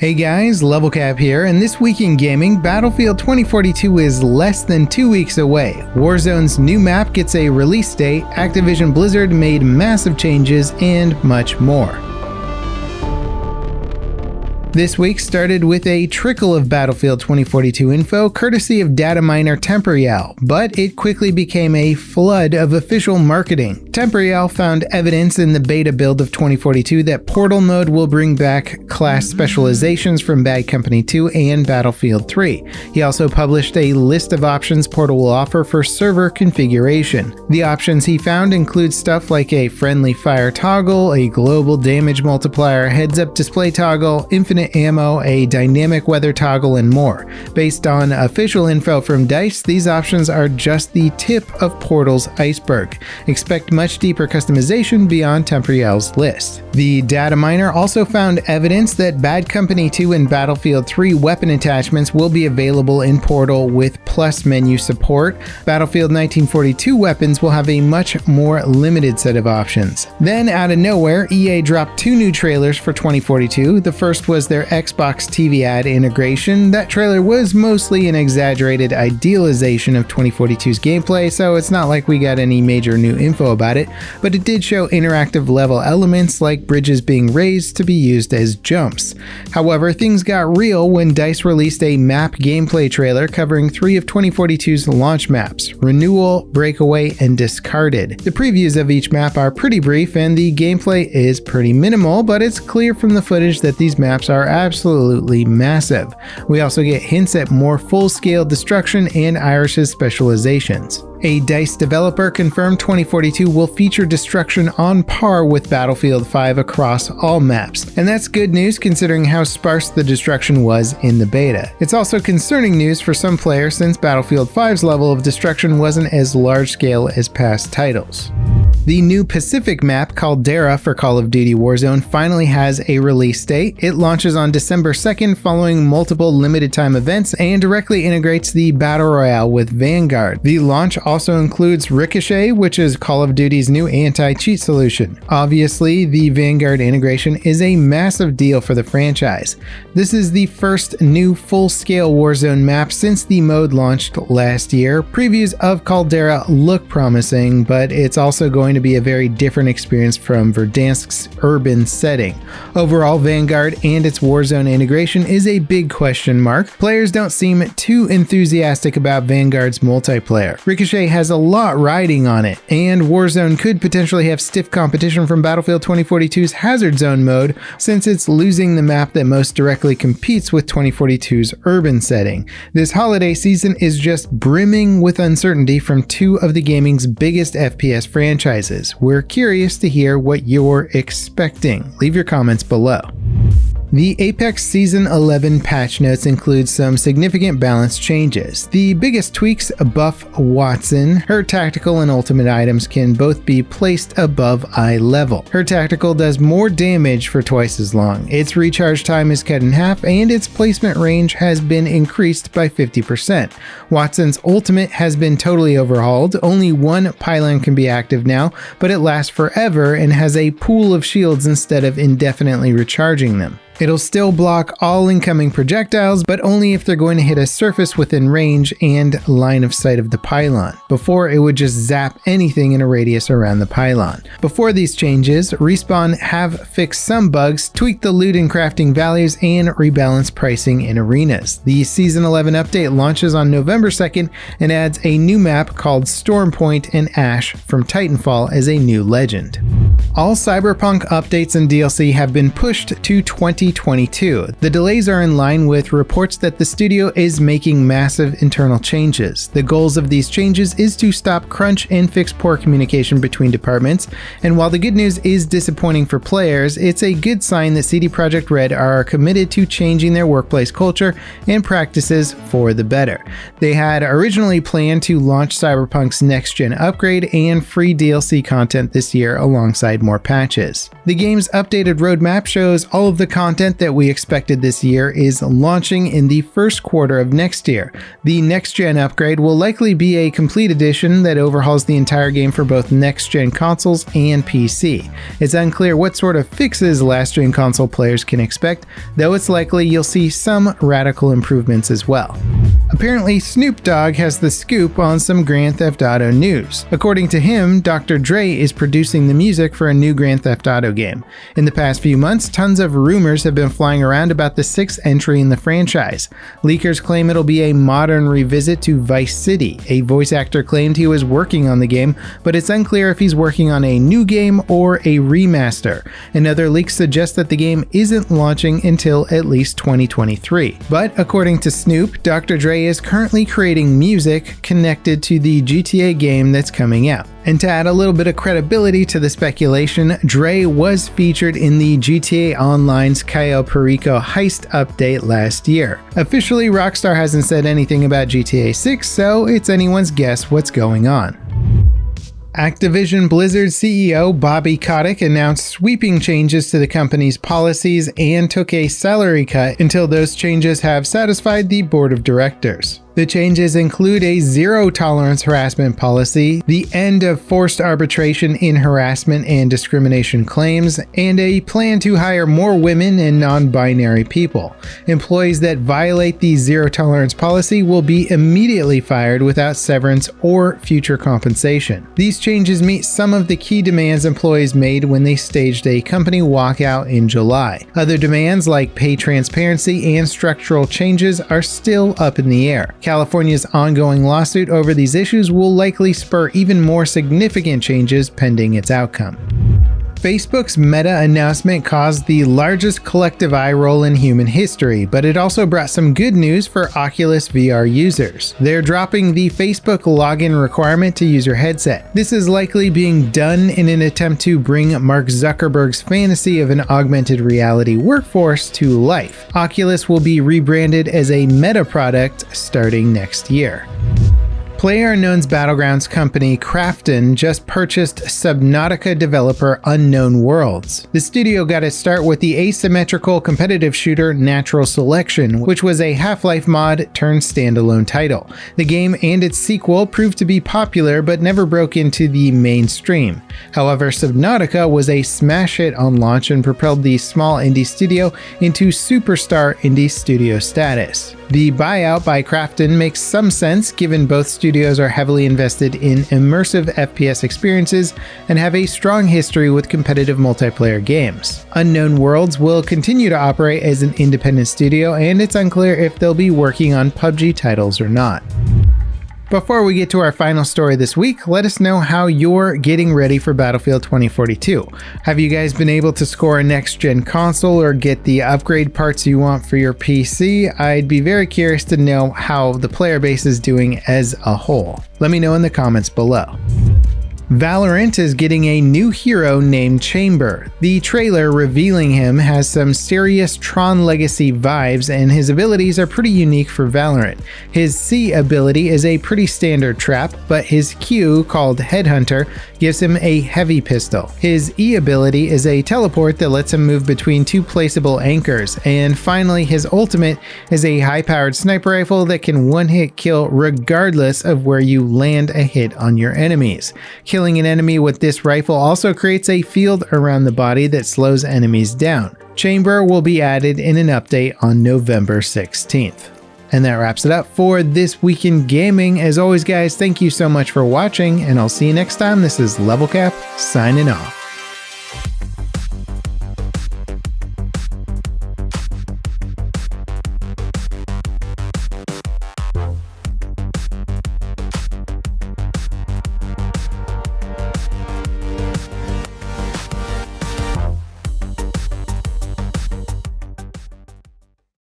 Hey guys, Level Cap here, and this week in gaming, Battlefield 2042 is less than 2 weeks away. Warzone's new map gets a release date, Activision Blizzard made massive changes, and much more. This week started with a trickle of Battlefield 2042 info courtesy of data miner Temporeal, but it quickly became a flood of official marketing. Temporeal found evidence in the beta build of 2042 that Portal mode will bring back class specializations from Bad Company 2 and Battlefield 3. He also published a list of options Portal will offer for server configuration. The options he found include stuff like a friendly fire toggle, a global damage multiplier, heads-up display toggle, infinite ammo, a dynamic weather toggle, and more. Based on official info from DICE, these options are just the tip of Portal's iceberg. Expect much deeper customization beyond Temporeal's list. The data miner also found evidence that Bad Company 2 and Battlefield 3 weapon attachments will be available in Portal with plus menu support. Battlefield 1942 weapons will have a much more limited set of options. Then, out of nowhere, EA dropped 2 new trailers for 2042. The first was their Xbox TV ad integration. That trailer was mostly an exaggerated idealization of 2042's gameplay, so it's not like we got any major new info about it, but it did show interactive level elements like bridges being raised to be used as jumps. However, things got real when DICE released a map gameplay trailer covering 3 of 2042's launch maps: Renewal, Breakaway, and Discarded. The previews of each map are pretty brief and the gameplay is pretty minimal, but it's clear from the footage that these maps are absolutely massive. We also get hints at more full-scale destruction and Irish's specializations. A DICE developer confirmed 2042 will feature destruction on par with Battlefield 5 across all maps, and that's good news considering how sparse the destruction was in the beta. It's also concerning news for some players since Battlefield 5's level of destruction wasn't as large-scale as past titles. The new Pacific map, Caldera for Call of Duty Warzone, finally has a release date. It launches on December 2nd following multiple limited-time events and directly integrates the Battle Royale with Vanguard. The launch also includes Ricochet, which is Call of Duty's new anti-cheat solution. Obviously, the Vanguard integration is a massive deal for the franchise. This is the first new full-scale Warzone map since the mode launched last year. Previews of Caldera look promising, but it's also going to be a very different experience from Verdansk's urban setting. Overall, Vanguard and its Warzone integration is a big question mark. Players don't seem too enthusiastic about Vanguard's multiplayer. Ricochet has a lot riding on it, and Warzone could potentially have stiff competition from Battlefield 2042's Hazard Zone mode since it's losing the map that most directly competes with 2042's urban setting. This holiday season is just brimming with uncertainty from 2 of the gaming's biggest FPS franchises. We're curious to hear what you're expecting. Leave your comments below. The Apex Season 11 patch notes include some significant balance changes. The biggest tweaks buff Wattson. Her tactical and ultimate items can both be placed above eye level. Her tactical does more damage for twice as long. Its recharge time is cut in half and its placement range has been increased by 50%. Wattson's ultimate has been totally overhauled. Only 1 pylon can be active now, but it lasts forever and has a pool of shields instead of indefinitely recharging them. It'll still block all incoming projectiles, but only if they're going to hit a surface within range and line of sight of the pylon. Before, it would just zap anything in a radius around the pylon. Before these changes, Respawn have fixed some bugs, tweaked the loot and crafting values, and rebalanced pricing in arenas. The Season 11 update launches on November 2nd and adds a new map called Stormpoint and Ash from Titanfall as a new legend. All Cyberpunk updates and DLC have been pushed to 2022. The delays are in line with reports that the studio is making massive internal changes. The goals of these changes is to stop crunch and fix poor communication between departments, and while the good news is disappointing for players, it's a good sign that CD Projekt Red are committed to changing their workplace culture and practices for the better. They had originally planned to launch Cyberpunk's next-gen upgrade and free DLC content this year alongside alongside more patches. The game's updated roadmap shows all of the content that we expected this year is launching in the first quarter of next year. The next-gen upgrade will likely be a complete edition that overhauls the entire game for both next-gen consoles and PC. It's unclear what sort of fixes last-gen console players can expect, though it's likely you'll see some radical improvements as well. Apparently, Snoop Dogg has the scoop on some Grand Theft Auto news. According to him, Dr. Dre is producing the music for a new Grand Theft Auto game. In the past few months, tons of rumors have been flying around about the sixth entry in the franchise. Leakers claim it'll be a modern revisit to Vice City. A voice actor claimed he was working on the game, but it's unclear if he's working on a new game or a remaster. Another leak suggests that the game isn't launching until at least 2023. But according to Snoop, Dr. Dre is currently creating music connected to the GTA game that's coming out. And to add a little bit of credibility to the speculation, Dre was featured in the GTA Online's Cayo Perico heist update last year. Officially, Rockstar hasn't said anything about GTA 6, so it's anyone's guess what's going on. Activision Blizzard CEO Bobby Kotick announced sweeping changes to the company's policies and took a salary cut until those changes have satisfied the board of directors. The changes include a zero-tolerance harassment policy, the end of forced arbitration in harassment and discrimination claims, and a plan to hire more women and non-binary people. Employees that violate the zero-tolerance policy will be immediately fired without severance or future compensation. These changes meet some of the key demands employees made when they staged a company walkout in July. Other demands like pay transparency and structural changes are still up in the air. California's ongoing lawsuit over these issues will likely spur even more significant changes pending its outcome. Facebook's Meta announcement caused the largest collective eye roll in human history, but it also brought some good news for Oculus VR users. They're dropping the Facebook login requirement to use your headset. This is likely being done in an attempt to bring Mark Zuckerberg's fantasy of an augmented reality workforce to life. Oculus will be rebranded as a Meta product starting next year. PlayerUnknown's Battlegrounds company Crafton just purchased Subnautica developer Unknown Worlds. The studio got its start with the asymmetrical competitive shooter Natural Selection, which was a Half-Life mod turned standalone title. The game and its sequel proved to be popular but never broke into the mainstream. However, Subnautica was a smash hit on launch and propelled the small indie studio into superstar indie studio status. The buyout by Crafton makes some sense given both studios are heavily invested in immersive FPS experiences and have a strong history with competitive multiplayer games. Unknown Worlds will continue to operate as an independent studio, and it's unclear if they'll be working on PUBG titles or not. Before we get to our final story this week, let us know how you're getting ready for Battlefield 2042. Have you guys been able to score a next-gen console or get the upgrade parts you want for your PC? I'd be very curious to know how the player base is doing as a whole. Let me know in the comments below. Valorant is getting a new hero named Chamber. The trailer revealing him has some serious Tron Legacy vibes, and his abilities are pretty unique for Valorant. His C ability is a pretty standard trap, but his Q, called Headhunter, gives him a heavy pistol. His E ability is a teleport that lets him move between two placeable anchors, and finally his ultimate is a high-powered sniper rifle that can one-hit kill regardless of where you land a hit on your enemies. Killing an enemy with this rifle also creates a field around the body that slows enemies down. Chamber will be added in an update on November 16th. And that wraps it up for this week in gaming. As always, guys, thank you so much for watching, and I'll see you next time. This is Level Cap signing off.